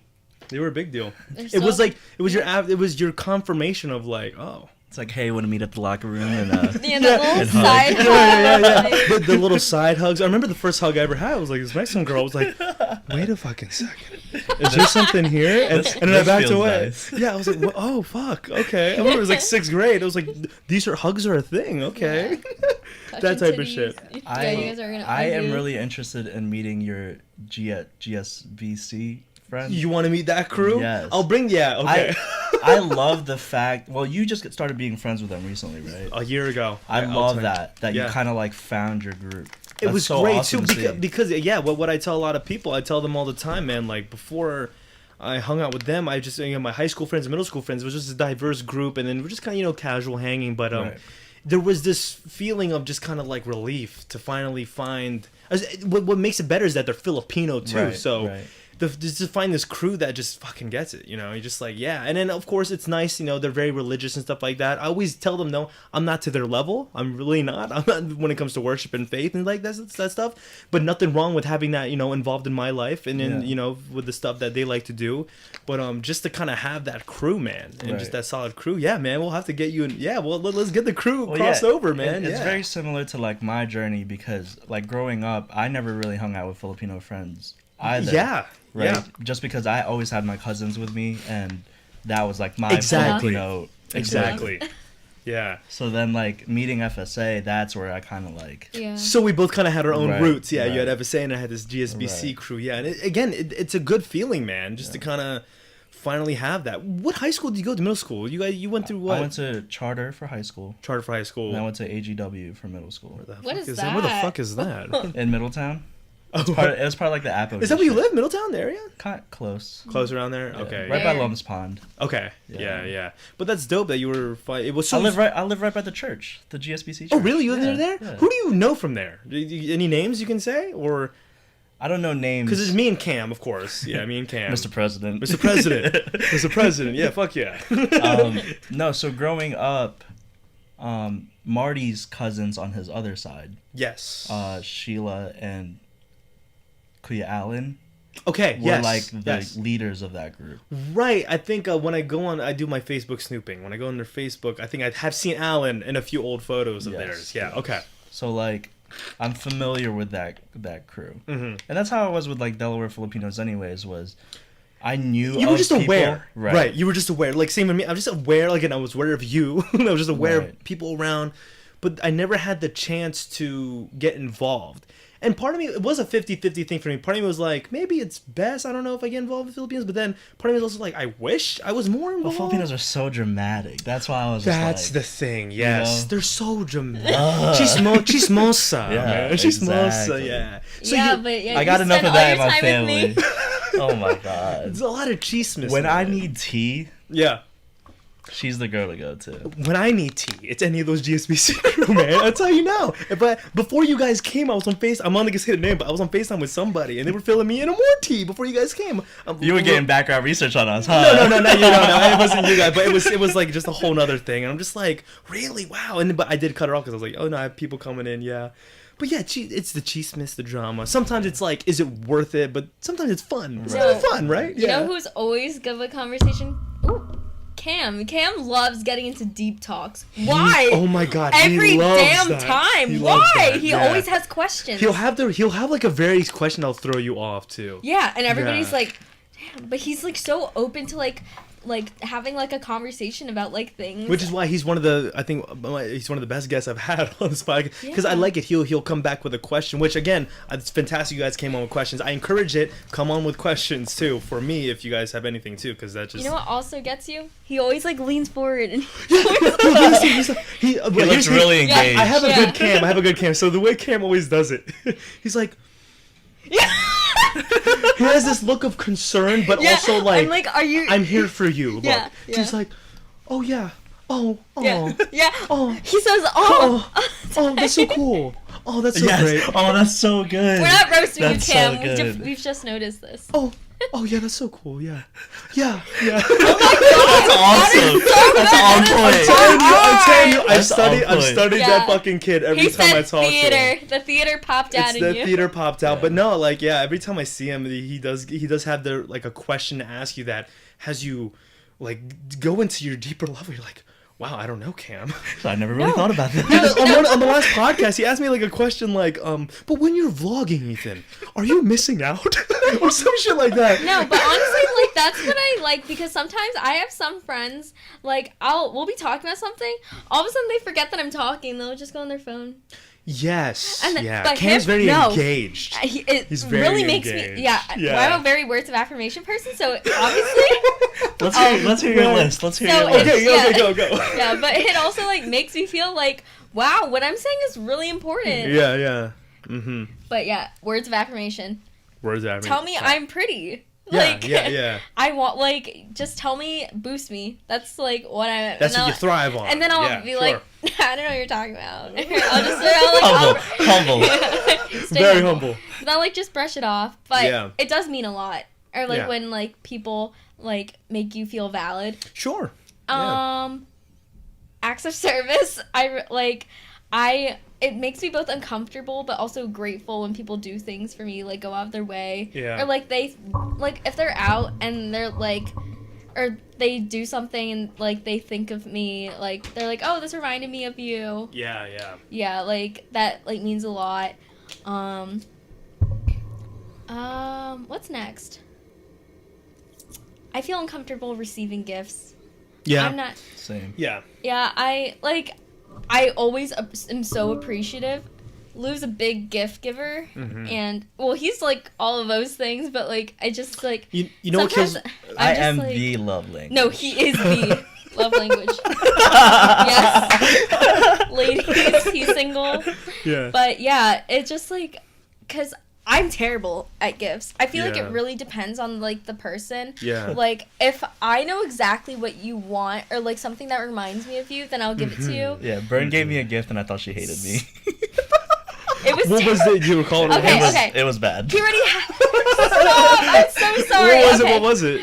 S1: They were a big deal.
S2: they're
S1: It was
S2: still-
S1: like it was your confirmation of like, oh.
S3: It's like, hey, want to meet at the locker room and
S2: yeah, that little
S3: and hug.
S2: side hug.
S1: The little side hugs. I remember the first hug I ever had. I was like, this Mexican girl was like, wait a fucking second. Is there something here? And then I
S3: This
S1: backed
S3: feels
S1: away.
S3: nice.
S1: Yeah, I was like, oh, fuck. Okay. I remember it was like 6th grade. I was like, these hugs are a thing. Okay. That type of shit.
S2: Yeah, you guys are gonna
S3: I am
S2: argue.
S3: really interested in meeting your GSBC friend.
S1: You want to meet that crew?
S3: Yes.
S1: I'll bring, okay.
S3: I love the fact. Well, you just started being friends with them recently, right?
S1: A year ago.
S3: I
S1: Yeah,
S3: love
S1: I'll
S3: that you
S1: Yeah.
S3: kind of like found your group.
S1: It
S3: That's
S1: was
S3: so
S1: great
S3: awesome
S1: too
S3: to see.
S1: because what I tell a lot of people, I tell them all the time, man. Like before I hung out with them, I just my high school friends, middle school friends, it was just a diverse group, and then we're just kind of casual hanging. But
S3: Right.
S1: there was this feeling of just kind of like relief to finally find. What makes it better is that they're Filipino too,
S3: Right,
S1: so.
S3: right.
S1: Just to find this crew that just fucking gets it, you know. You're just like, yeah. And then of course it's nice, you know. They're very religious and stuff like that. I always tell them, no, I'm not to their level. I'm really not. I'm not when it comes to worship and faith and like that stuff. But nothing wrong with having that, you know, involved in my life and in
S3: Yeah.
S1: you know with the stuff that they like to do. But just to kind of have that crew, man, and
S3: Right.
S1: just that solid crew. Yeah, man. We'll have to get you in. Yeah, well, let's get the crew
S3: Well,
S1: crossed
S3: yeah,
S1: over, man.
S3: It's
S1: yeah.
S3: very similar to like my journey because like growing up, I never really hung out with Filipino friends either.
S1: Yeah.
S3: Right.
S1: Yeah.
S3: Just because I always had my cousins with me, and that was like my
S1: Exactly.
S3: Filipino.
S1: Exactly. Yeah.
S3: So then, like meeting FSA, that's where I kind of like.
S2: Yeah.
S1: So we both kind of had our own
S3: Right,
S1: roots. Yeah, you
S3: right.
S1: had FSA and I had this GSBC
S3: Right.
S1: crew. Yeah, and it's a good feeling, man, just to kind of finally have that. What high school did you go to? Middle school? You went through what?
S3: I went to charter for high school.
S1: Charter for high school.
S3: And I went to AGW for middle school.
S1: Where the
S2: What
S1: fuck
S2: is
S1: Where the
S2: that?
S1: fuck is that?
S3: In Middletown. It was part of like the Apple.
S1: Is that where you live? Middletown area?
S3: Close.
S1: Close around there?
S3: Yeah.
S1: Okay.
S3: Right by Lum's Pond.
S1: Okay. Yeah. But that's dope that you were it was so
S3: I live right by the church, the GSBC church.
S1: Oh, really? You live there?
S3: Yeah.
S1: Who do you know from there? Any names you can say? Or
S3: I don't know names.
S1: because it's me and Cam, of course. Yeah, me and Cam.
S3: Mr. President.
S1: Mr. President. Yeah, fuck yeah.
S3: No, so growing up, Marty's cousins on his other side.
S1: Yes.
S3: Sheila and Kuya Allen.
S1: Okay,
S3: were like the leaders of that group.
S1: Right. I think when I go on, I do my Facebook snooping. When I go on their Facebook, I think I have seen Alan in a few old photos of theirs. Yeah. Okay.
S3: So like, I'm familiar with that crew, and that's how I was with like Delaware Filipinos. Anyways, was I knew
S1: you were just
S3: people,
S1: aware, right? You were just aware. Like same with me. I'm just aware. Like, and I was aware of you. I was just aware of people around, but I never had the chance to get involved. And part of me, it was a 50-50 thing for me. Part of me was like, maybe it's best. I don't know if I get involved with Filipinos. But then part of me was also like, I wish I was more involved.
S3: Well, Filipinos are so dramatic. That's why I was just
S1: That's
S3: like,
S1: the thing, yes.
S3: You know?
S1: They're so dramatic. Chismosa, man. Chismosa,
S3: exactly.
S1: yeah. So
S3: I got enough of that in my family. Oh my god.
S1: There's a lot of chismis.
S3: When I need tea,
S1: yeah.
S3: She's the girl to go to.
S1: When I need tea, it's any of those GSBC crew, man. That's how you know. But before you guys came, I was on FaceTime. I'm not gonna say the name, but I was on FaceTime with somebody, and they were filling me in more tea before you guys came.
S3: You were getting background research on us, huh?
S1: No, it wasn't you guys, but it was like just a whole nother thing, and I'm just like, really, wow. But I did cut it off because I was like, oh no, I have people coming in, yeah. But yeah, it's the chismis, the drama. Sometimes it's like, is it worth it? But sometimes it's fun. It's kind of fun, right?
S2: You know who's always good with conversation? Ooh. Cam loves getting into deep talks. Why?
S1: Oh my god,
S2: every
S1: he loves
S2: damn
S1: that.
S2: time. Why? He always has questions.
S1: He'll have like a very question that'll throw you off too.
S2: Yeah, and everybody's like, damn, but he's like so open to like having like a conversation about like things.
S1: Which is why he's one of the he's one of the best guests I've had on this podcast because I like it. He'll come back with a question, which again, it's fantastic. You guys came on with questions. I encourage it. Come on with questions too for me if you guys have anything too, because that just
S2: you know what also gets you. He always like leans forward and
S1: he looks
S3: really engaged.
S1: I have a good cam. I have a good cam. So the way Cam always does it, he's like.
S2: Yeah.
S1: He has this look of concern, but also like,
S2: I'm like, are you?
S1: I'm here for you. Look.
S2: Yeah.
S1: She's like, oh yeah, oh.
S2: Yeah.
S1: Oh.
S2: He says, oh,
S1: that's so cool. Oh, that's so great.
S3: Oh, that's so good.
S2: We're not roasting you,
S3: That's
S2: Cam.
S3: so
S2: We've just noticed this.
S1: Oh yeah, that's so cool. Yeah.
S3: That's awesome. That's on point.
S1: I'm telling you, I've
S3: That's
S1: studied that fucking kid every time I talk to him.
S2: The theater popped out in you.
S1: The theater popped out, but no, like every time I see him, he does have like a question to ask you that has you like go into your deeper level. You're like, wow, I don't know, Cam.
S3: I never really thought about that.
S1: On the last podcast, he asked me like a question like, but when you're vlogging, Ethan, are you missing out? Or some shit like that.
S2: No, but honestly, like that's what I like because sometimes I have some friends, like we'll be talking about something, all of a sudden they forget that I'm talking, they'll just go on their phone.
S1: Yes.
S2: And then,
S1: yeah. Cam's very engaged. He's very
S2: really
S1: engaged.
S2: Makes me. Yeah. Well, I'm a very words of affirmation person, so obviously.
S3: Let's hear your list. Let's hear your list.
S1: Okay, go.
S2: Yeah, but it also like makes me feel like, wow, what I'm saying is really important.
S1: Yeah. Mm-hmm.
S2: But yeah, words of affirmation.
S1: Words of affirmation.
S2: Tell me I'm pretty.
S1: Yeah.
S2: I want just tell me, boost me. That's like what I.
S1: That's what you thrive on.
S2: And then I'll be like, I don't know what you're talking about.
S3: Humble.
S1: Very humble.
S2: And I'll like just brush it off, but it does mean a lot. Or like when like people like make you feel valid.
S1: Sure.
S2: Acts of service. It makes me both uncomfortable but also grateful when people do things for me, like go out of their way.
S1: Yeah.
S2: Or like they like if they're out and they're like or they do something and like they think of me, like they're like, oh, this reminded me of you.
S1: Yeah.
S2: Yeah, like that like means a lot. What's next? I feel uncomfortable receiving gifts.
S1: Yeah.
S2: I'm not.
S3: Same.
S2: Yeah, I always am so appreciative. Lou's a big gift giver, and well, he's like all of those things, but like I just like
S1: you know what kills.
S3: I am like, the love language.
S2: No, he is the love language. Yes, ladies, he's single.
S1: Yeah.
S2: But yeah, it's just like, cause I'm terrible at gifts. I feel like
S1: Yeah.
S2: it really depends on, like, the person.
S1: Yeah.
S2: Like, if I know exactly what you want or, like, something that reminds me of you, then I'll give it to you.
S3: Yeah, Bern gave me a gift and I thought she hated me.
S2: It was
S1: What was it you were calling it?
S2: Okay,
S3: it was,
S2: okay.
S3: It was bad.
S2: He already had... Stop! I'm so sorry.
S1: What was
S2: Okay.
S1: it? What was it?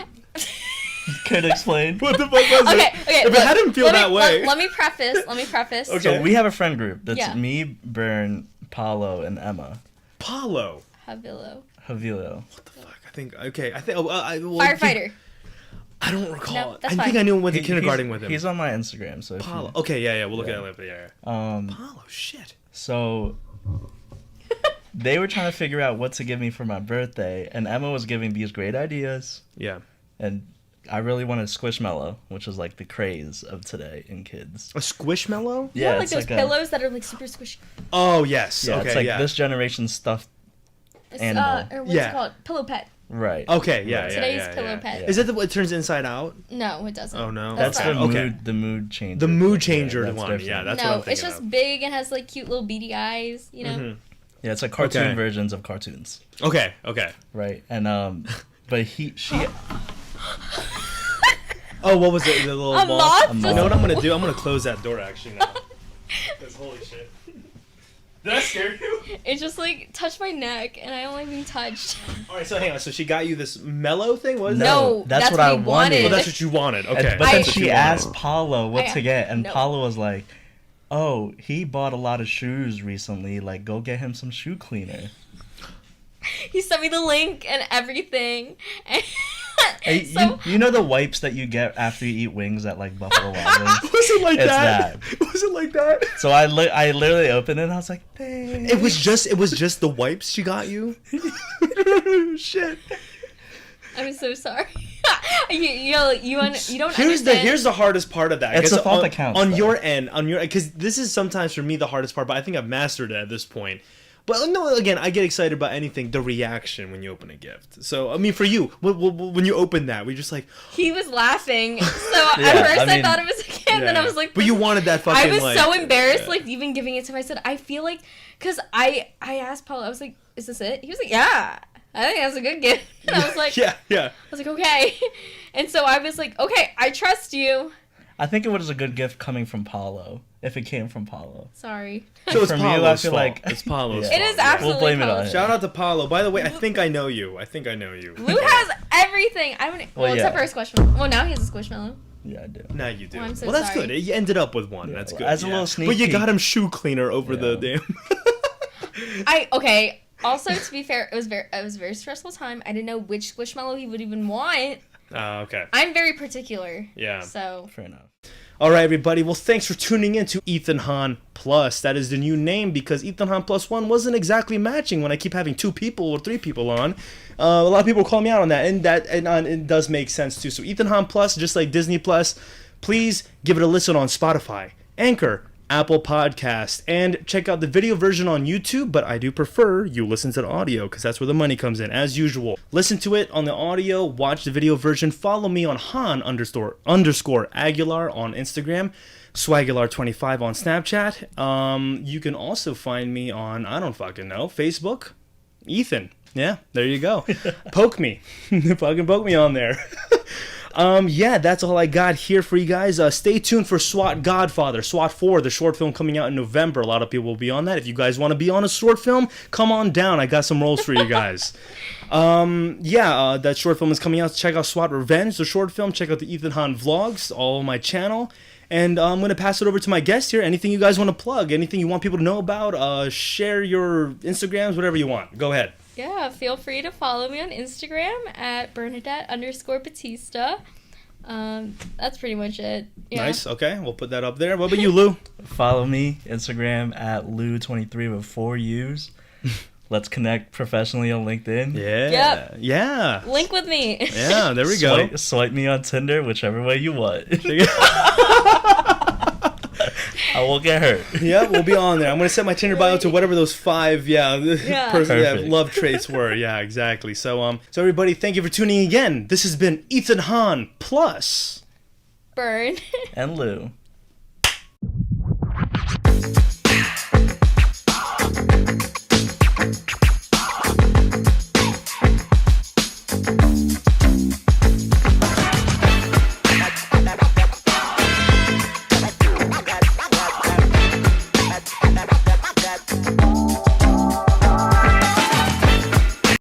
S3: Could explain.
S1: What the fuck was
S2: Okay,
S1: it?
S2: okay.
S1: If
S2: look,
S1: it hadn't feel that way.
S2: Let me preface.
S1: Okay.
S3: So we have a friend group that's
S2: Yeah.
S3: me, Bern, Paulo, and Emma.
S1: Paulo.
S2: Havilo.
S3: Havilo.
S1: What the fuck? I think. Okay. I think. Well,
S2: Firefighter.
S1: I don't recall.
S2: No, that's
S1: I think
S2: fine.
S1: I knew him went to
S3: He-
S1: kindergarten
S3: he's-
S1: with him.
S3: He's on my Instagram, so if
S1: Paulo.
S3: you-
S1: Okay. Yeah. Yeah. We'll look
S3: Yeah.
S1: at it later. Yeah.
S3: Um,
S1: Paulo. Shit.
S3: so they were trying to figure out what to give me for my birthday, and Emma was giving these great ideas,
S1: Yeah.
S3: and I really wanted Squishmallow, which is like the craze of today in kids.
S1: A squishmallow?
S2: Yeah, like
S3: it's
S2: those
S3: like
S2: pillows that are, like, super squishy.
S1: Oh yes.
S3: Yeah,
S1: Okay.
S3: it's like
S1: yeah.
S3: this generation's stuffed
S2: It's,
S3: Animal.
S2: or what's
S1: Yeah.
S2: it called? Pillow pet.
S3: right.
S1: Okay. Yeah.
S3: Right.
S1: Yeah.
S2: Today's
S1: yeah,
S2: pillow
S1: yeah.
S2: pet.
S1: Is that the one that turns inside out?
S2: No, it doesn't.
S1: Oh no.
S3: That's
S2: fine.
S3: the
S1: Okay.
S3: mood. The mood changer.
S1: The mood
S3: thing.
S1: changer
S3: that's
S1: one.
S3: different.
S1: Yeah, that's what
S2: No,
S1: I'm thinking
S2: it's just
S1: of.
S2: big and has, like, cute little beady eyes, you know?
S1: Mhm.
S3: Yeah, it's like cartoon
S1: Okay.
S3: versions of cartoons,
S1: Okay. Okay.
S3: right? And but she.
S1: Oh, what was it? The little
S2: A moth?
S1: You know what I'm gonna do? I'm gonna close that door actually now. Because holy shit. Did I scare you?
S2: It just, like, touched my neck, and I don't like being touched.
S1: All right, so hang on. So she got you this mellow thing? What is that?
S2: No,
S3: that's what
S2: what
S3: I
S2: we
S3: wanted.
S1: Oh, that's what you wanted. Okay.
S3: But then
S2: I-
S3: she asked Paulo what
S2: I-
S3: to get, and
S2: no.
S3: Paulo was like, "Oh, he bought a lot of shoes recently. Like, go get him some shoe cleaner."
S2: He sent me the link and everything. And
S3: Hey,
S2: so,
S3: you know the wipes that you get after you eat wings at like Buffalo Wild Wings?
S1: Was it like
S3: It's
S1: that? Was it like that?
S3: So I literally opened it and I was like, "Thanks."
S1: It was just the wipes she got you. Shit.
S2: I'm so sorry. you don't
S1: Here's
S2: understand.
S1: the hardest part of that.
S3: It's
S1: 'Cause
S3: the fault
S1: on,
S3: that counts,
S1: on
S3: though.
S1: your end, because this is sometimes for me the hardest part, but I think I've mastered it at this point. But no, again, I get excited about anything. The reaction when you open a gift. So I mean, for you, when you open that, we just like.
S2: He was laughing. So
S3: Yeah,
S2: at first
S3: I
S2: I
S3: mean-
S2: thought it was a gift, and then I was like,
S1: But you wanted that fucking.
S2: I was
S1: like,
S2: so embarrassed,
S1: yeah.
S2: like, even giving it to him. I said, I feel like, because I asked Paul, I was like, is this it? He was like, yeah, I think that's a good gift. And I was like,
S1: yeah.
S2: I was like, okay. And so I was like, okay, I trust you.
S3: I think it was a good gift coming from Paulo. If it came from Paulo.
S2: Sorry.
S1: So it's
S3: From you, I
S1: Paulo's
S3: feel
S1: fault.
S3: like-
S1: It's Paulo's
S3: Yeah.
S1: fault.
S2: It is
S1: yeah.
S2: absolutely
S3: We'll blame it on
S2: Paul's.
S3: him.
S1: Shout out to Paulo. By the way, I think I know you.
S2: Lou has everything. I don't. Well,
S3: Well,
S2: except
S3: yeah.
S2: for a squishmallow. Well, now he has a squishmallow.
S3: Yeah, I do.
S1: Now you do.
S2: Well, I'm so
S1: well, that's
S2: sorry.
S1: good. You ended up with one.
S3: Yeah,
S1: That's
S3: well,
S1: good.
S3: as a little sneak
S1: But you
S3: peek.
S1: got him shoe cleaner over the
S3: Yeah.
S1: damn.
S2: Okay. Also, to be fair, it was a very stressful time. I didn't know which squishmallow he would even want.
S1: Okay.
S2: I'm very particular.
S1: Yeah.
S2: So
S3: Fair enough.
S1: All right, everybody. Well, thanks for tuning in to Ethan Hahn Plus. That is the new name because Ethan Hahn Plus 1 wasn't exactly matching when I keep having 2 people or 3 people on. A lot of people call me out on that, and it does make sense too. So Ethan Hahn Plus, just like Disney Plus, please give it a listen on Spotify, Anchor, Apple Podcast, and check out the video version on YouTube, but I do prefer you listen to the audio because that's where the money comes in, as usual. Listen to it on the audio, watch the video version, follow me on Han underscore Aguilar on Instagram, Swagular25 on Snapchat. You can also find me on, I don't fucking know, Facebook, Ethan. Yeah, there you go. Poke me. Fucking poke me on there. Yeah, that's all I got here for you guys. Stay tuned for SWAT Godfather, SWAT 4, the short film coming out in November. A lot of people will be on that. If you guys want to be on a short film, come on down. I got some roles for you guys. That short film is coming out. Check out SWAT Revenge, the short film. Check out the Ethan Hahn vlogs, all on my channel. And I'm going to pass it over to my guest here. Anything you guys want to plug, anything you want people to know about, share your Instagrams, whatever you want. Go ahead.
S2: yeah, feel free to follow me on Instagram at Bernadette_Bautista. That's pretty much it. Yeah.
S1: Nice. Okay, we'll put that up there. What about you, Lou?
S3: Follow me, Instagram at Lou23 with 4 U's. Let's connect professionally on LinkedIn.
S1: Yeah.
S2: Yep.
S1: Yeah.
S2: Link with me.
S1: Yeah, there we go.
S3: Swipe me on Tinder, whichever way you want. I won't get hurt.
S1: Yeah, we'll be on there. I'm going to set my Tinder bio to whatever those 5,
S3: Perfect.
S1: love traits were. Yeah, exactly. So everybody, thank you for tuning in again. This has been Ethan Hahn plus
S2: Bern.
S3: And Lou.